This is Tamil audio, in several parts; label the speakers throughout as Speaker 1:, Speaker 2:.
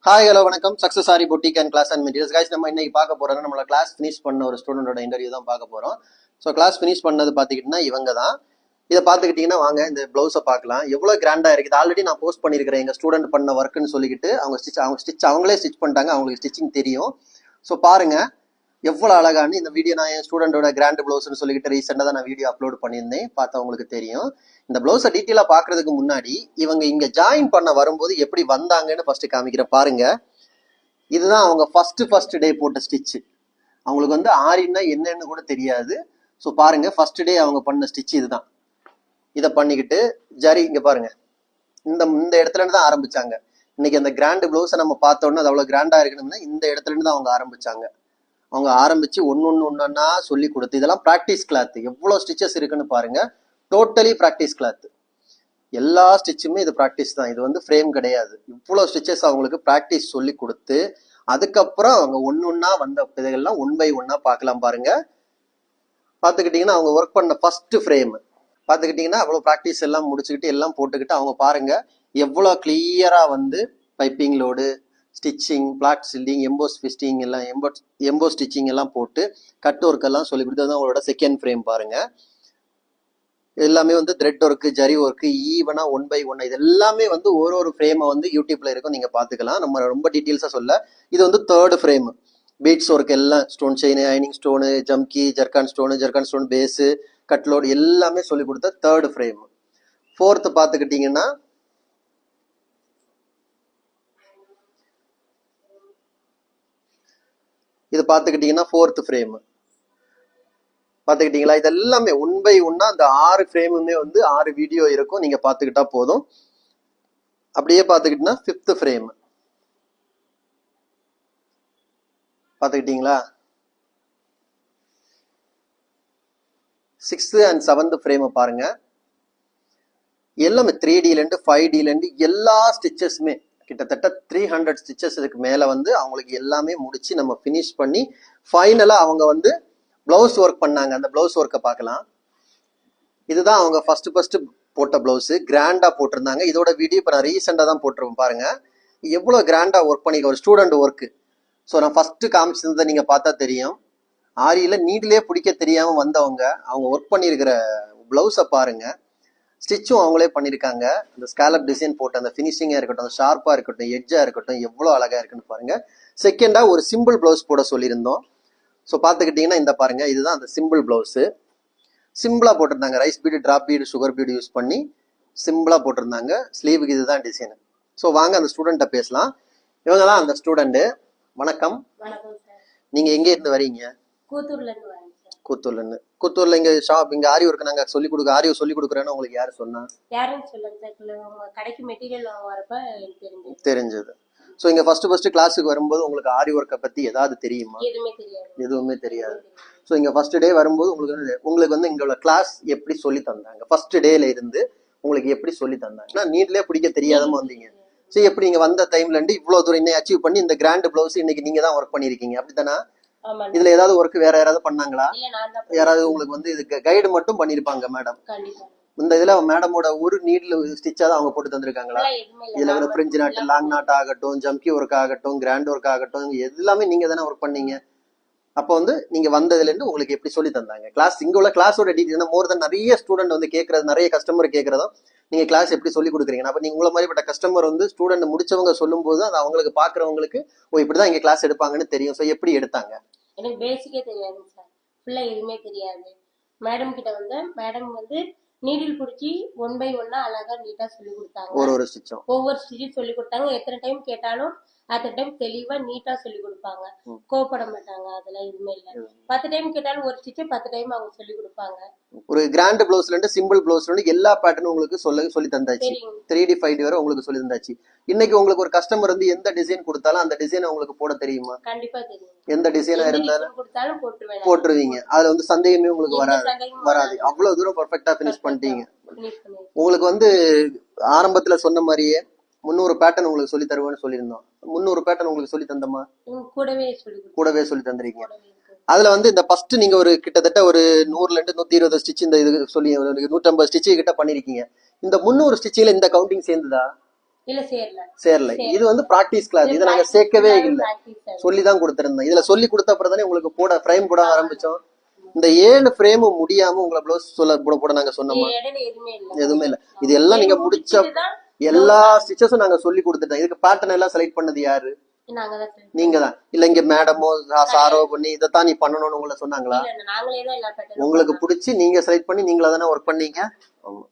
Speaker 1: ஹாய் ஹலோ வணக்கம். Success Aari boutique and class and materials guys. நம்ம இன்னைக்கு பார்க்க போறோம், நம்மள கிளாஸ் ஃபினிஷ் பண்ண ஒரு ஸ்டூடெண்டோட இன்டர்வியூ தான் பார்க்க போறோம். ஸோ கிளாஸ் ஃபினிஷ் பண்ணது பார்த்துக்கிட்டிங்கன்னா இவங்க தான். இதை பார்த்துக்கிட்டிங்கன்னா வாங்க இந்த ப்ளவுஸை பார்க்கலாம். எவ்வளோ கிராண்டாக இருக்குது. ஆல்ரெடி நான் போஸ்ட் பண்ணியிருக்கிறேன் எங்கள் ஸ்டூடெண்ட் பண்ண ஒர்க்குன்னு சொல்லிக்கிட்டு. அவங்களே ஸ்டிச் பண்ணிட்டாங்க, அவங்களுக்கு ஸ்டிச்சிங் தெரியும். ஸோ பாருங்க எவ்வளோ அழகானு இந்த வீடியோ. நான் என் ஸ்டூடெண்டோட கிராண்ட் ப்ளவுஸ்ன்னு சொல்லிக்கிட்டு ரீசெண்டாக தான் நான் வீடியோ அப்லோட் பண்ணியிருந்தேன், பார்த்தவங்களுக்கு தெரியும். இந்த ப்ளவுஸை டீட்டெயிலாக பார்க்கறதுக்கு முன்னாடி இவங்க இங்கே ஜாயின் பண்ண வரும்போது எப்படி வந்தாங்கன்னு ஃபர்ஸ்ட் காமிக்கிறேன் பாருங்க. இதுதான் அவங்க ஃபர்ஸ்ட் டே போட்ட ஸ்டிச்சு. அவங்களுக்கு வந்து ஆரின்னா என்னன்னு கூட தெரியாது. ஸோ பாருங்க ஃபர்ஸ்ட் டே அவங்க பண்ண ஸ்டிச் இதுதான். இதை பண்ணிக்கிட்டு ஜரி இங்க பாருங்க, இந்த இடத்துல இருந்து தான் ஆரம்பிச்சாங்க. இன்னைக்கு அந்த கிராண்ட் ப்ளவுஸை நம்ம பார்த்தோன்னா அது அவ்வளோ கிராண்டா இருக்கணும்னா இந்த இடத்துல இருந்து தான் அவங்க ஆரம்பிச்சாங்க. அவங்க ஆரம்பிச்சு ஒன்னொன்னா சொல்லி கொடுத்து, இதெல்லாம் ப்ராக்டிஸ் கிளாத். எவ்வளோ ஸ்டிச்சஸ் இருக்குன்னு பாருங்க. Totally practice cloth. எல்லா ஸ்டிச்சுமே இது ப்ராக்டிஸ் தான். இது வந்து ஃப்ரேம் கிடையாது. இவ்வளோ ஸ்டிச்சஸ் அவங்களுக்கு ப்ராக்டிஸ் சொல்லி கொடுத்து அதுக்கப்புறம் அவங்க ஒன்னொன்னா வந்த இதெல்லாம் ஒன் பை ஒன்னா பார்க்கலாம் பாருங்க. பார்த்துக்கிட்டிங்கன்னா அவங்க ஒர்க் பண்ண ஃபர்ஸ்ட் ஃப்ரேம் பார்த்துக்கிட்டிங்கன்னா அவ்வளோ ப்ராக்டிஸ் எல்லாம் முடிச்சுக்கிட்டு எல்லாம் போட்டுக்கிட்டு அவங்க பாருங்க எவ்வளோ கிளியரா வந்து பைப்பிங் லோடு, ஸ்டிச்சிங், பிளாட் சில்டிங், எம்போஸ் ஃபிஸ்டிங் எல்லாம் எம்போ ஸ்டிச்சிங் எல்லாம் போட்டு கட் ஒர்க் எல்லாம் சொல்லி கொடுத்தது தான் அவங்களோட செகண்ட் ஃப்ரேம் பாருங்க. எல்லாமே வந்து த்ரெட் ஒர்க்கு, ஜரி ஒர்க்கு, ஈவனா ஒன் பை ஒன். இது எல்லாமே வந்து ஒரு ஃப்ரேமை வந்து யூடியூப்ல இருக்கும், நீங்க பாத்துக்கலாம். நம்ம ரொம்ப டீட்டெயில்ஸா சொல்ல. இது வந்து தேர்ட் ஃப்ரேம். பீட்ஸ் ஒர்க் எல்லாம், ஸ்டோன் செயின், ஐனிங் ஸ்டோனு, ஜம்கி, ஜர்கான் ஸ்டோன் பேஸு, கட்லோடு எல்லாமே சொல்லி கொடுத்த தேர்ட் ஃப்ரேம். ஃபோர்த்து பார்த்துக்கிட்டிங்கன்னா இது பார்த்துக்கிட்டிங்கன்னா ஃபோர்த் ஃப்ரேம் பார்த்துக்கிட்டீங்களா. இது எல்லாமே ஒன் பை ஒன்னா அந்த 6 ஃப்ரேமுமே வந்து 6 வீடியோ இருக்கும், நீங்க பார்த்துக்கிட்டா போதும். அப்படியே பார்த்துக்கிட்டீங்கன்னா ஃபிஃப்த் ஃப்ரேம் பார்த்துக்கிட்டீங்களா. 6th and 7th ஃப்ரேம் பாருங்க. எல்லாமே 3Dலேருந்து 5Dலேருந்து எல்லா ஸ்டிச்சஸுமே கிட்டத்தட்ட 300 ஸ்டிச்சஸுக்கு மேல வந்து அவங்களுக்கு எல்லாமே முடிச்சு நம்ம ஃபினிஷ் பண்ணி ஃபைனலா அவங்க வந்து பிளவுஸ் ஒர்க் பண்ணாங்க. அந்த பிளவுஸ் ஒர்க்கை பார்க்கலாம். இதுதான் அவங்க ஃபர்ஸ்ட் போட்ட பிளவுஸ். கிராண்டா போட்டிருந்தாங்க. இதோட வீடியோ இப்போ நான் ரீசெண்டாக தான் போட்டிருப்பேன் பாருங்க. எவ்வளோ கிராண்டா ஒர்க் பண்ணிக்க ஒரு ஸ்டூடெண்ட் ஒர்க்கு. ஸோ நான் ஃபர்ஸ்ட் காமிச்சிருந்ததை நீங்க பார்த்தா தெரியும். ஆரியில நீட்லேயே பிடிக்க தெரியாம வந்தவங்க அவங்க ஒர்க் பண்ணியிருக்கிற பிளவுஸை பாருங்க. ஸ்டிச்சும் அவங்களே பண்ணியிருக்காங்க. அந்த ஸ்காலப் டிசைன் போட்டு அந்த ஃபினிஷிங்காக இருக்கட்டும், ஷார்ப்பாக இருக்கட்டும், எட்ஜாக இருக்கட்டும், எவ்வளோ அழகாக இருக்குன்னு பாருங்க. செகண்டாக ஒரு சிம்பிள் பிளவுஸ் போட சொல்லியிருந்தோம். ஸோ பார்த்துக்கிட்டிங்கன்னா இந்த பாருங்க, இதுதான் அந்த சிம்பிள் பிளவுஸு. சிம்பிளாக போட்டிருந்தாங்க. Rice bead, drop bead, sugar bead use பண்ணி சிம்பிளாக போட்டிருந்தாங்க. ஸ்லீவுக்கு இதுதான் டிசைன். ஸோ வாங்க அந்த ஸ்டூடெண்ட்டை பேசலாம். இவங்க தான் அந்த ஸ்டூடெண்ட்டு. வணக்கம். நீங்கள் எங்கே இருந்து வரீங்க? கூத்தூர்ல. கூத்தூர்ல இங்க ஷாப், இங்க ஆரி ஒர்க் நாங்க சொல்லி கொடுக்க, ஆரி சொல்லி கொடுக்குறேன்னு உங்களுக்கு யாரு சொன்னா?
Speaker 2: கடைக்கு மெட்டீரியல் வரப்ப
Speaker 1: தெரிஞ்சது. ஸோ இங்க ஃபர்ஸ்ட் கிளாஸுக்கு வரும்போது உங்களுக்கு ஆரி ஒர்க்கை பத்தி ஏதாவது தெரியுமா? எதுவுமே தெரியாது. ஸோ இங்க ஃபர்ஸ்ட் டே வரும்போது உங்களுக்கு வந்து இங்க உள்ள கிளாஸ் எப்படி சொல்லி தந்தாங்க? ஃபர்ஸ்ட் டேல இருந்து உங்களுக்கு எப்படி சொல்லி தந்தாங்க? நீட்லயே பிடிக்க தெரியாதமா வந்தீங்க. ஸோ எப்படி இங்க வந்த டைம்ல இருந்து இவ்வளவு தூரம் இன்னைக்கு அச்சீவ் பண்ணி இந்த கிராண்ட் பிளவுஸ் இன்னைக்கு நீங்க தான் ஒர்க் பண்ணிருக்கீங்க, அப்படித்தானா? இதுல ஏதாவது ஒர்க் வேற யாராவது பண்ணாங்களா? யாராவது உங்களுக்கு வந்து இது கைடு மட்டும் பண்ணிருப்பாங்க மேடம்? இந்த இதுல மேடமோட ஒரு நீட்ல ஸ்டிச்சா தான் அவங்க போட்டு தந்திருக்காங்களா? இதுல வந்து பிரிஞ்சு நாட்டு, லாங் நாட் ஆகட்டும், ஜம்கி ஒர்க் ஆகட்டும், கிராண்ட் ஒர்க் ஆகட்டும், எல்லாமே நீங்க தானே ஒர்க் பண்ணீங்க. அப்போ வந்து நீங்க வந்ததுல இருந்து உங்களுக்கு எப்படி சொல்லி தந்தாங்க? கிளாஸ் இங்க உள்ள கிளாஸோட டீட்டெயில் மோர் தென் நிறைய ஸ்டூடெண்ட் வந்து கேட்கறது, நிறைய கஸ்டமர் கேட்கறதும் நீங்க கிளாஸ் எப்படி சொல்லி கொடுக்குறீங்க. அப்ப நீங்க உங்களை மாதிரிப்பட்ட கஸ்டமர் வந்து ஸ்டூடெண்ட் முடிச்சவங்க சொல்லும் போது அது அவங்களுக்கு பாக்குறவங்களுக்கு ஓ இப்படிதான் இங்க கிளாஸ் எடுப்பாங்கன்னு தெரியும். ஸோ எப்படி எடுத்தாங்க?
Speaker 2: எனக்கு பேசிக்கே தெரியாது சார், ஃபுல்லா எதுவுமே தெரியாது. மேடம் கிட்ட வந்து மேடம் வந்து நீடில் பிடிச்சி ஒன் பை ஒன்னா அழகா நீட்டா சொல்லி கொடுத்தாங்க.
Speaker 1: ஒவ்வொரு ஸ்டிச்சும்
Speaker 2: சொல்லி கொடுத்தாங்க. எத்தனை டைம் கேட்டாலும் அத்தனை டைம் தெளிவா நீட்டா சொல்லி கொடுப்பாங்க. கோவப்பட மாட்டாங்க, அதெல்லாம் எதுவுமே இல்ல. 10 டைம் கேட்டாலும் ஒரு ஸ்டிச் 10 டைம் அவங்க சொல்லி கொடுப்பாங்க.
Speaker 1: ஒரு கிராண்ட் பிளவுஸ்ல இருந்து சிம்பிள் பிளவுஸ்ல இருந்து எல்லா பேட்டர்னும் உங்களுக்கு சொல்லி தந்தாச்சு. 3D 5D வரை உங்களுக்கு சொல்லி தந்தாச்சு. இன்னைக்கு உங்களுக்கு ஒரு கஸ்டமர் வந்து எந்த டிசைன் கொடுத்தாலும் அந்த டிசைன் உங்களுக்கு போட தெரியுமா?
Speaker 2: கண்டிப்பா தெரியும்.
Speaker 1: எந்த டிசைனா இருந்தாலும்
Speaker 2: கொடுத்தாலும்
Speaker 1: போட்டுருவீங்க. அதுல வந்து சந்தேகமே உங்களுக்கு வராது. அவ்வளவு தூரம் பர்ஃபெக்டா பினிஷ் பண்ணிட்டீங்க. உங்களுக்கு வந்து ஆரம்பத்துல சொன்ன மாதிரியே 300 பேட்டர்ன் உங்களுக்கு சொல்லி தருவேன்னு சொல்லியிருந்தோம். 300 பேட்டர்ன் உங்களுக்கு சொல்லி தந்தோமா? கூடவே சொல்லி தந்துருக்கீங்க. அதுல வந்து இந்த ஃபர்ஸ்ட் நீங்க ஒரு கிட்டத்தட்ட ஒரு 100ல இருந்து 120 ஸ்டிச் இந்த இது சொல்லி 150 ஸ்டிச் கிட்ட பண்ணிருக்கீங்க. இந்த 300 ஸ்டிச்சில இந்த கவுண்டிங் சேர்ந்துதா?
Speaker 2: இல்ல சேரல.
Speaker 1: சேரல. இது வந்து பிராக்டிஸ் கிளாஸ். இதை நாங்க சேர்க்கவே இல்லை, சொல்லிதான் கொடுத்திருந்தோம். இதுல சொல்லி கொடுத்த அப்புறம் தானே உங்களுக்கு போட ஃப்ரேம் போட ஆரம்பிச்சோம். இந்த 7 ஃப்ரேம் முடியாம உங்களை ப்ளவுஸ் போட நாங்க சொன்னோமா?
Speaker 2: இடையில எதுவுமே இல்ல.
Speaker 1: எதுவுமே இல்ல. இது எல்லாம் நீங்க முடிச்ச எல்லா ஸ்டிச்சஸும் நாங்க சொல்லி கொடுத்துட்டோம். இதுக்கு பேட்டர்ன் எல்லாம் செலக்ட் பண்ணது யாரு?
Speaker 2: நாங்கதான்
Speaker 1: நீங்க தான். இல்ல இங்க மேடமோ சாரோ பண்ணி இதைத்தான் நீ பண்ணணும்னு உங்களை சொன்னாங்களா?
Speaker 2: நாங்களே தான் எல்லா பேட்டர்னும்
Speaker 1: உங்களுக்கு பிடிச்சி நீங்க செலக்ட் பண்ணி நீங்களா தானே ஒர்க் பண்ணீங்க. ஆமா.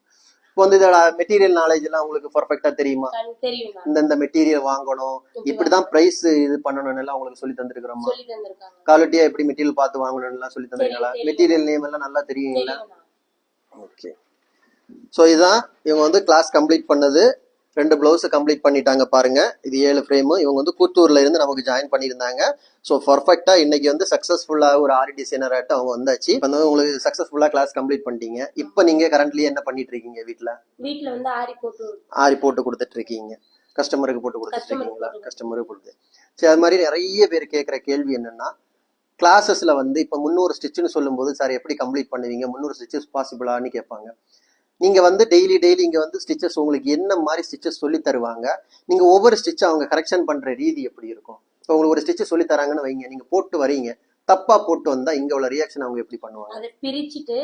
Speaker 1: இப்போ வந்து இதோட மெட்டீரியல் நாலேஜ் எல்லாம் உங்களுக்கு பர்ஃபெக்டா தெரியுமா?
Speaker 2: தெரியும்.
Speaker 1: இந்த மெட்டீரியல் வாங்கணும், இப்படிதான் பிரைஸ் இது பண்ணணும்னு எல்லாம் உங்களுக்கு சொல்லி தந்திருக்கிறோமா?
Speaker 2: சொல்லி தந்திருக்காங்க.
Speaker 1: குவாலிட்டியா எப்படி மெட்டீரியல் பார்த்து வாங்கணும்னு எல்லாம் சொல்லி தந்திருக்கீங்களா? மெட்டீரியல் நேம் எல்லாம் நல்லா தெரியுங்களா? ஓகே. ஸோ இதுதான் இவங்க வந்து கிளாஸ் கம்ப்ளீட் பண்ணது. 2 பிளவுஸ் கம்ப்ளீட் பண்ணிட்டாங்க பாருங்க. இது 7 ஃப்ரேம். இவங்க வந்து கூத்தூர்ல இருந்து நமக்கு ஜாயின் பண்ணியிருந்தாங்க. ஸோ பர்ஃபெக்டா இன்னைக்கு வந்து சக்சஸ்ஃபுல்லா ஒரு ஆரி டிசைனர் ஆட்டு அவங்க வந்தாச்சு. வந்து உங்களுக்கு சக்சஸ்ஃபுல்லா கிளாஸ் கம்ப்ளீட் பண்ணிட்டீங்க. இப்போ நீங்க கரண்ட்லி என்ன பண்ணிட்டு இருக்கீங்க? வீட்ல வந்து ஆரி போட்டு கொடுத்துட்டு இருக்கீங்க. கஸ்டமருக்கு போட்டு கொடுத்துட்டு இருக்கீங்களா? கஸ்டமருக்கு கொடுத்து. சரி, அது மாதிரி நிறைய பேர் கேட்குற கேள்வி என்னன்னா, கிளாஸஸ்ல வந்து இப்போ 300 ஸ்டிச்சுன்னு சொல்லும்போது சார் எப்படி கம்ப்ளீட் பண்ணுவீங்க, 300 ஸ்டிச்சஸ் பாசிபிளான்னு கேட்பாங்க. நீங்க வந்து டெய்லி இங்க வந்து ஸ்டிச்சஸ் உங்களுக்கு என்ன மாதிரி ஸ்டிச்சஸ் சொல்லி தருவாங்க, நீங்க ஒவ்வொரு ஸ்டிச் அவங்க கரெக்ஷன் பண்ற ரீதி எப்படி இருக்கும். இப்போ உங்களுக்கு ஒரு ஸ்டிச் சொல்லி தராங்கன்னு வைங்க, நீங்க போட்டு வரீங்க, தப்பா போட்டு வந்தா இங்க உள்ள ரியாக்ஷன் அவங்க எப்படி பண்ணுவாங்க?
Speaker 2: அதை பிரிச்சுட்டு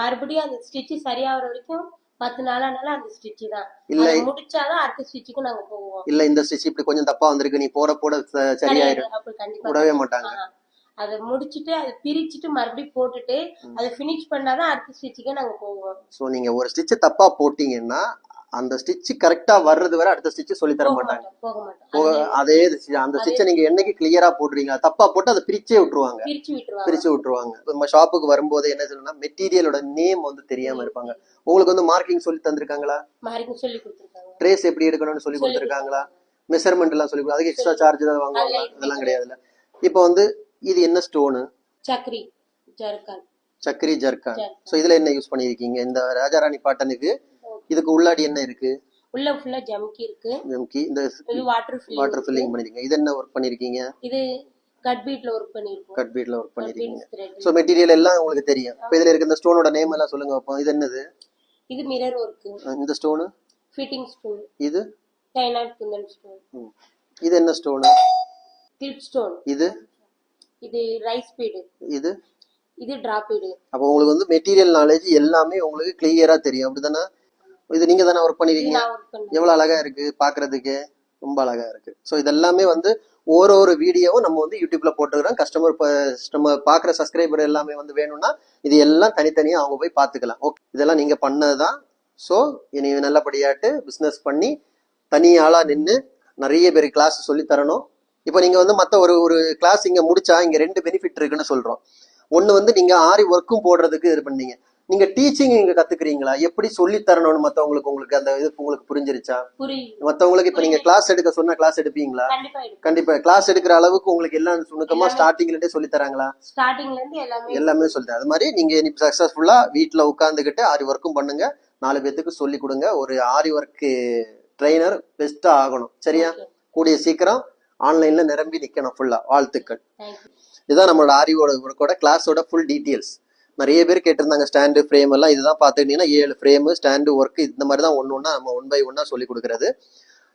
Speaker 2: மறுபடியும் அந்த ஸ்டிச் சரியாகிற வரைக்கும் 10 நாளானாலும் அந்த ஸ்டிச் தான் இல்ல, முடிச்சாதான் அடுத்த ஸ்டிச்சுக்கு நாங்க போவோம்.
Speaker 1: இல்ல இந்த ஸ்டிச் இப்படி கொஞ்சம் தப்பா வந்திருக்கு, நீ போட சரியாயிடும் விடவே மாட்டாங்க.
Speaker 2: அதை முடிச்சுட்டு அதை பிரிச்சுட்டு மறுபடியும் போட்டுட்டு அதை பினிஷ் பண்ணாதான் அடுத்த ஸ்டிச்சுக்கே நாங்க போவோம்.
Speaker 1: சோ நீங்க ஒரு ஸ்டிச் தப்பா போட்டீங்கன்னா அந்த ஸ்டிச் கரெக்டா வர்றது வரை அடுத்த ஸ்டிச் சொல்லி தர மாட்டாங்க. அதே அந்த ஸ்டிச்சை நீங்க என்னைக்கு கிளியரா போடுறீங்களா, தப்பா போட்டு அதை பிரிச்சு விட்டுருவாங்க. நம்ம ஷாப்புக்கு வரும்போது என்ன சொல்லணும்னா, மெட்டீரியலோட நேம் வந்து தெரியாம இருப்பாங்க. உங்களுக்கு வந்து மார்க்கிங் சொல்லி தந்திருக்காங்களா? ட்ரேஸ் எப்படி எடுக்கணும்னு சொல்லி கொடுத்துருக்காங்களா? மெஷர்மெண்ட் எல்லாம் சொல்லி, அதுக்கு எக்ஸ்ட்ரா சார்ஜ் தான் வாங்குவாங்க? அதெல்லாம் கிடையாதுல்ல. இப்போ வந்து இது என்ன ஸ்டோனு? Zachary zircon. சோ இதுல என்ன யூஸ் பண்ணிருக்கீங்க? இந்த ராஜாராணி பாட்டனுக்கு இதுக்கு உள்ளாடி என்ன இருக்கு?
Speaker 2: உள்ள ஃபுல்லா ஜம்கி இருக்கு.
Speaker 1: இந்த வாட்டர் ஃபில்லிங் பண்ணிருக்கீங்க. இது என்ன வர்க் பண்ணிருக்கீங்க? இது
Speaker 2: கட் பீட்ல வர்க் பண்ணிருக்கீங்க.
Speaker 1: சோ மெட்டீரியல் எல்லாம் உங்களுக்கு தெரியும். இப்போ இதுல இருக்க இந்த ஸ்டோனோட நேம் எல்லாம் சொல்லுங்க அப்போ. இது என்னது?
Speaker 2: இது மிரர் வர்க்.
Speaker 1: இந்த ஸ்டோன்
Speaker 2: ஃபிட்டிங் ஸ்டோன்.
Speaker 1: இது
Speaker 2: டைனாட் குந்தன் ஸ்டோன்.
Speaker 1: இது என்ன ஸ்டோன்?
Speaker 2: Clip stone.
Speaker 1: இது
Speaker 2: ரைஸ் பீடு. இது டிராப் பீடு. அப்போ
Speaker 1: உங்களுக்கு வந்து மெட்டீரியல் நாலேஜ் எல்லாமே உங்களுக்கு கிளியரா தெரியும், அப்படிதானே? இது நீங்க தானே ஒர்க் பண்ணிருக்கீங்க. எவ்வளவு அழகா இருக்கு பாக்குறதுக்கு, ரொம்ப அழகா இருக்கு. ஸோ இதெல்லாமே வந்து ஒரு வீடியோவும் நம்ம வந்து யூடியூப்ல போட்டுக்கிறோம். கஸ்டமர் பாக்குற சப்ஸ்கிரைபர் எல்லாமே வந்து வேணும்னா இது எல்லாம் தனித்தனியா அவங்க போய் பாத்துக்கலாம். ஓகே, இதெல்லாம் நீங்க பண்ணதுதான். ஸோ இனி நல்லபடியாட்டு பிசினஸ் பண்ணி தனி ஆளா நின்று நிறைய பேர் கிளாஸ் சொல்லி தரணும். இப்போ நீங்க வந்து மற்ற ஒரு கிளாஸ் இங்க முடிச்சா இங்க 2 பெனிஃபிட் இருக்குன்னு சொல்றோம். ஒண்ணு வந்து நீங்க ஆரி ஒர்க்கும் போடுறதுக்கு இது பண்ணீங்க. நீங்க டீச்சிங் நீங்க கத்துக்கிறீங்களா, எப்படி சொல்லி தரணும்னு மத்தவங்களுக்கு, உங்களுக்கு அந்த இது உங்களுக்கு புரிஞ்சிருச்சா? மத்தவங்களுக்கு இப்ப நீங்க கிளாஸ் எடுக்க சொன்னா கிளாஸ் எடுப்பீங்களா? கண்டிப்பா. கிளாஸ் எடுக்கிற அளவுக்கு உங்களுக்கு எல்லாம் சுணுக்கமா ஸ்டார்டிங்ல இருந்தே சொல்லி தராங்களா? எல்லாமே சொல்லி. அது மாதிரி நீங்க சக்சஸ்ஃபுல்லா வீட்டுல உட்கார்ந்துகிட்டு ஆரி ஒர்க்கும் பண்ணுங்க, 4 பேத்துக்கு சொல்லி கொடுங்க. ஒரு ஆரி ஒர்க் ட்ரெயினர் பெஸ்டா ஆகணும். சரியா? கூடிய சீக்கிரம் ஆன்லைன்ல நிரம்பி நிக்கணும் ஃபுல்லா. வாழ்த்துக்கள். இதுதான் நம்மளோட ஆரியோட ஒர்க்கோட கிளாஸோட ஃபுல் டீட்டெயில்ஸ். நிறைய பேர் கேட்டிருந்தாங்க ஸ்டாண்டு ஃப்ரேம் எல்லாம். இதுதான் பார்த்துக்கிட்டீங்கன்னா 7 ஃப்ரேம் ஸ்டாண்டு ஒர்க் இந்த மாதிரி தான் ஒன்னொன்னா நம்ம 1 by 1 சொல்லி கொடுக்குறது.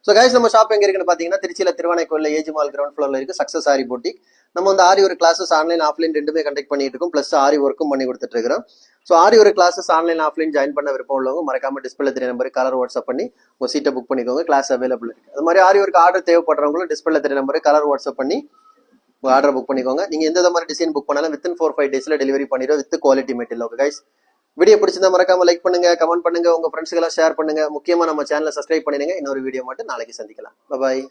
Speaker 1: ஸோ கைஸ், நம்ம ஷாப் எங்க இருக்குன்னு பாத்தீங்கன்னா திருச்சியில திருவானைக்கோயில ஏஜி மால் கிரவுண்ட் ஃப்ளோர்ல இருக்கு சக்சஸ் ஆரி பொட்டிக். நம்ம வந்து ஆரி ஒரு கிளாஸஸ் ஆன்லைன் ஆஃப்லைன் ரெண்டுமே கண்டக்ட் பண்ணிட்டு இருக்கோம். பிளஸ் ஆரி ஒர்க்கும் பண்ணி கொடுத்துட்டு இருக்கிறோம். ஸோ ஆரி ஒரு கிளாஸஸ் ஆன்லைன் ஆஃப்லைன் ஜாயின் பண்ண விருப்பம் உள்ளவங்க மறக்காம டிஸ்பிளே தெரிய நம்பர் கலர் வாட்ஸ்அப் பண்ணி உங்க சீட்டை புக் பண்ணிக்கோங்க. கிளாஸ் அவைலபிள் இருக்கு. அது மாதிரி ஆரி ஒர்க் ஆர்டர் தேவைப்படுறவங்களும் டிஸ்பிளே தெரிய நம்பர் கலர் வாட்ஸ்அப் பண்ணி உங்க ஆர்டர் புக் பண்ணிக்கோங்க. நீங்க எந்த மாதிரி டிசைன் புக் பண்ணாலும் வித்தின் 4-5 டேஸ்ல டெலிவரி பண்ணிடுவோம் with quality material. Okay guys, video பிடிச்சிருந்தா மறக்காம லைக் பண்ணுங்க, கமெண்ட் பண்ணுங்க, உங்க ஃப்ரெண்ட்ஸ்க்கு எல்லாம் ஷேர் பண்ணுங்க. முக்கியமா நம்ம சேனலை சப்ஸ்கிரைப் பண்ணிடுங்க. இன்னொரு வீடியோ மட்டும் நாளைக்கு சந்திக்கலாம். பாய்.